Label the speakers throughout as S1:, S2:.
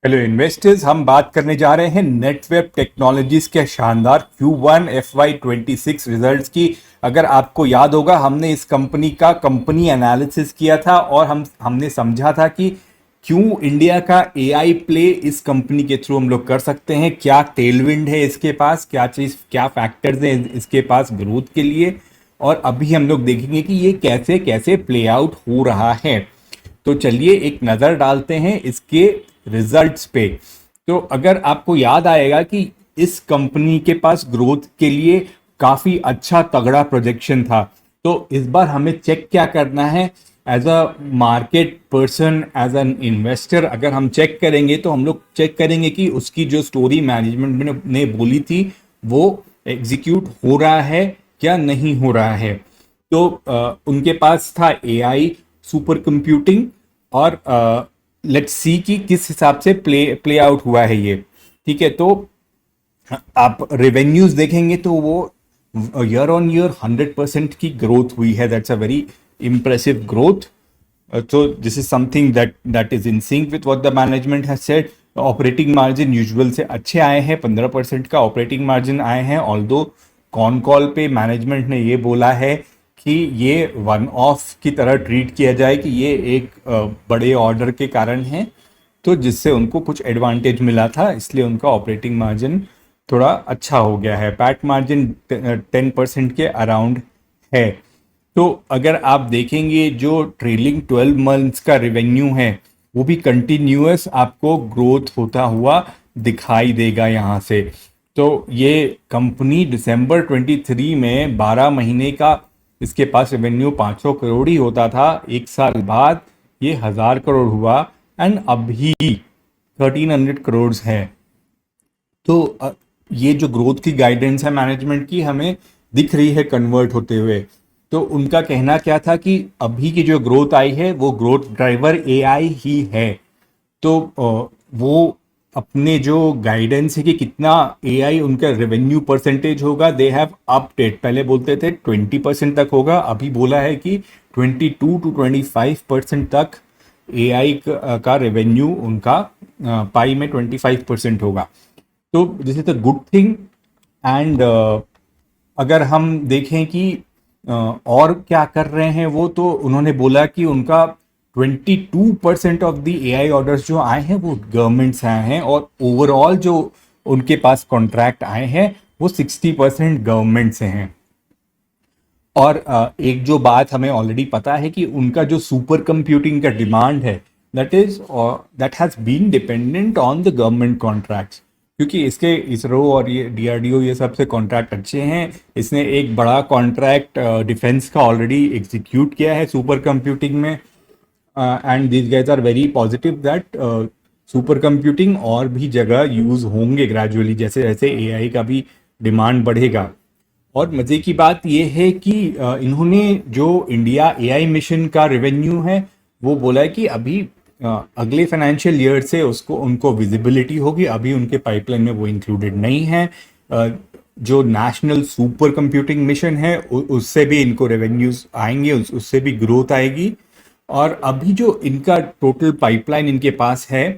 S1: Hello investors, हम बात करने जा रहे हैं नेटवेब टेक्नोलॉजीज के शानदार Q1 FY26 रिजल्ट्स की। अगर आपको याद होगा, हमने इस कंपनी का कंपनी एनालिसिस किया था और हमने समझा था कि क्यों इंडिया का एआई प्ले इस कंपनी के थ्रू हम लोग कर सकते हैं, क्या टेलविंड है इसके पास, क्या फैक्टर्स हैं इसके पास ग्रोथ के लिए। और अभी हम लोग देखेंगे कि ये कैसे कैसे प्ले आउट हो रहा है। तो चलिए एक नज़र डालते हैं इसके रिजल्ट्स पे। तो अगर आपको याद आएगा कि इस कंपनी के पास ग्रोथ के लिए काफ़ी अच्छा तगड़ा प्रोजेक्शन था। तो इस बार हमें चेक क्या करना है, as a market person, as an investor, अगर हम चेक करेंगे तो हम लोग चेक करेंगे कि उसकी जो स्टोरी मैनेजमेंट ने बोली थी वो एग्जीक्यूट हो रहा है क्या नहीं हो रहा है। तो उनके पास था एआई, सुपर कंप्यूटिंग, और लेट्स सी कि किस हिसाब से प्ले आउट हुआ है ये। ठीक है, तो आप रेवेन्यूज देखेंगे तो वो ईयर ऑन ईयर 100% की ग्रोथ हुई है। That's a very impressive growth. So this is something that is in sync with what the management has said. Operating margin usual से अच्छे आए हैं, 15% का ऑपरेटिंग मार्जिन आए हैं। ऑल्दो कॉन कॉल पे मैनेजमेंट ने ये बोला है कि ये वन ऑफ की तरह ट्रीट किया जाए, कि ये एक बड़े ऑर्डर के कारण है, तो जिससे उनको कुछ एडवांटेज मिला था, इसलिए उनका ऑपरेटिंग मार्जिन थोड़ा अच्छा हो गया है। पैट मार्जिन 10% के अराउंड है। तो अगर आप देखेंगे जो ट्रेलिंग 12 मंथ्स का रेवेन्यू है वो भी कंटिन्यूअस आपको ग्रोथ होता हुआ दिखाई देगा यहाँ से। तो ये कंपनी दिसंबर 23 में 12 महीने का इसके पास रेवेन्यू 500 करोड़ ही होता था। एक साल बाद ये 1000 करोड़ हुआ एंड अभी 1300 करोड़ है। तो ये जो ग्रोथ की गाइडेंस है मैनेजमेंट की, हमें दिख रही है कन्वर्ट होते हुए। तो उनका कहना क्या था कि अभी की जो ग्रोथ आई है वो ग्रोथ ड्राइवर एआई ही है। तो वो अपने जो गाइडेंस है कि कितना एआई उनका रेवेन्यू परसेंटेज होगा, दे हैव अपडेट। पहले बोलते थे 20% तक होगा, अभी बोला है कि 22 to 25% तक एआई का रेवेन्यू उनका पाई में 25% होगा। तो this is a good thing. And अगर हम देखें कि और क्या कर रहे हैं वो, तो उन्होंने बोला कि उनका 22% ऑफ द एआई ऑर्डर्स जो आए हैं वो गवर्नमेंट से आए हैं, और ओवरऑल जो उनके पास कॉन्ट्रैक्ट आए हैं वो 60% गवर्नमेंट से हैं। और एक जो बात हमें ऑलरेडी पता है कि उनका जो सुपर कंप्यूटिंग का डिमांड है, that has been dependent on the government contracts, क्योंकि इसके इसरो और ये डीआरडीओ ये सबसे कॉन्ट्रैक्ट अच्छे हैं। इसने एक बड़ा कॉन्ट्रैक्ट डिफेंस का ऑलरेडी एग्जीक्यूट किया है सुपर कंप्यूटिंग में। And these guys are very positive that super computing और भी जगह यूज होंगे ग्रेजुअली, जैसे जैसे एआई का भी डिमांड बढ़ेगा। और मजे की बात यह है कि इन्होंने जो इंडिया एआई मिशन का रेवेन्यू है वो बोला है कि अभी अगले फाइनेंशियल ईयर से उसको उनको विजिबिलिटी होगी। अभी उनके पाइपलाइन में वो इंक्लूडेड नहीं है। जो नेशनल सुपर कंप्यूटिंग मिशन है उससे भी इनको रेवेन्यूज आएंगे, उससे भी ग्रोथ आएगी। और अभी जो इनका टोटल पाइपलाइन इनके पास है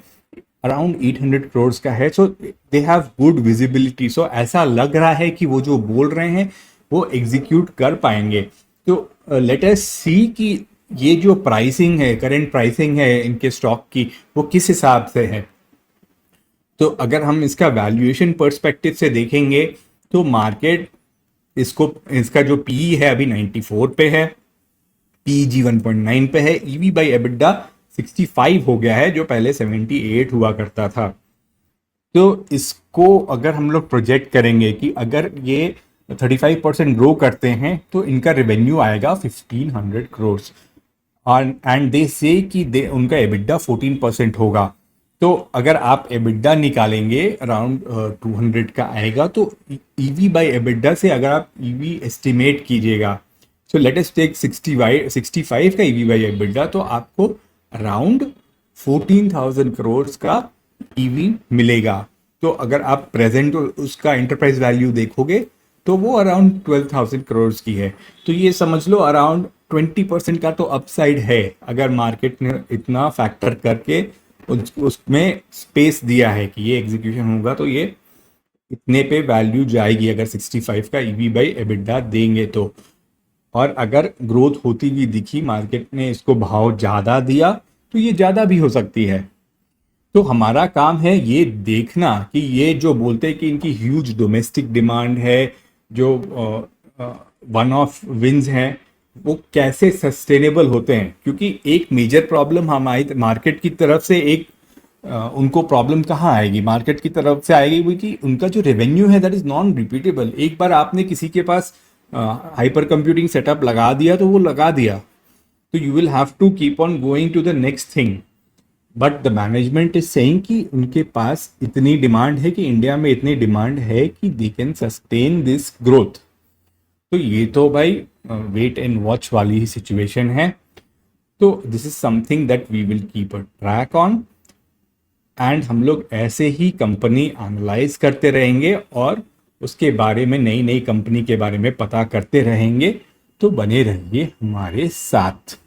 S1: अराउंड 800 करोड़ का है। सो दे हैव गुड विजिबिलिटी। सो ऐसा लग रहा है कि वो जो बोल रहे हैं वो एग्जीक्यूट कर पाएंगे। तो लेट अस सी कि ये जो प्राइसिंग है, करंट प्राइसिंग है इनके स्टॉक की, वो किस हिसाब से है। तो अगर हम इसका वैल्यूएशन पर्सपेक्टिव से देखेंगे तो मार्केट इसका जो पी है अभी 94 पे है, पीजी 1.9 पे है, ईवी बाई एबिडा 65 हो गया है जो पहले 78 हुआ करता था। तो इसको अगर हम लोग प्रोजेक्ट करेंगे कि अगर ये 35% ग्रो करते हैं तो इनका रेवेन्यू आएगा 1500 करोड़। एंड दे से कि उनका एबिडा 14% होगा। तो अगर आप एबिडा निकालेंगे अराउंड 200 का आएगा। तो ईवी बाई एबिडा से अगर आप ईवी एस्टिमेट कीजिएगा, सो लेट अस टेक 65 का ईवी बाई एबिडा, तो आपको अराउंड 14,000 करोड़ का ईवी मिलेगा। तो अगर आप प्रेजेंट उसका एंटरप्राइज वैल्यू देखोगे तो वो अराउंड 12,000 करोड़ की है। तो ये समझ लो अराउंड 20% का तो अपसाइड है, अगर मार्केट ने इतना फैक्टर करके उसमें स्पेस दिया है कि ये एग्जीक्यूशन होगा तो ये इतने पे वैल्यू जाएगी अगर 65 का ईवी बाई एबिटा देंगे तो। और अगर ग्रोथ होती हुई दिखी, मार्केट ने इसको भाव ज़्यादा दिया तो ये ज़्यादा भी हो सकती है। तो हमारा काम है ये देखना कि ये जो बोलते हैं कि इनकी ह्यूज डोमेस्टिक डिमांड है, जो वन ऑफ विन्स हैं, वो कैसे सस्टेनेबल होते हैं। क्योंकि एक मेजर प्रॉब्लम हमारी मार्केट की तरफ से एक उनको प्रॉब्लम कहाँ आएगी, मार्केट की तरफ से आएगी वो कि उनका जो रेवेन्यू है दैट इज नॉन रिपीटेबल। एक बार आपने किसी के पास हाइपर कंप्यूटिंग सेटअप लगा दिया तो वो लगा दिया, तो you will have to keep on going to the next thing. But the management is saying कि उनके पास इतनी डिमांड है, कि इंडिया में इतनी डिमांड है कि they can sustain this growth. तो ये तो भाई वेट एंड वॉच वाली ही सिचुएशन है। तो this is something that we will keep a track on, and हम लोग ऐसे ही कंपनी एनालाइज करते रहेंगे और उसके बारे में, नई नई कंपनी के बारे में पता करते रहेंगे। तो बने रहिए हमारे साथ।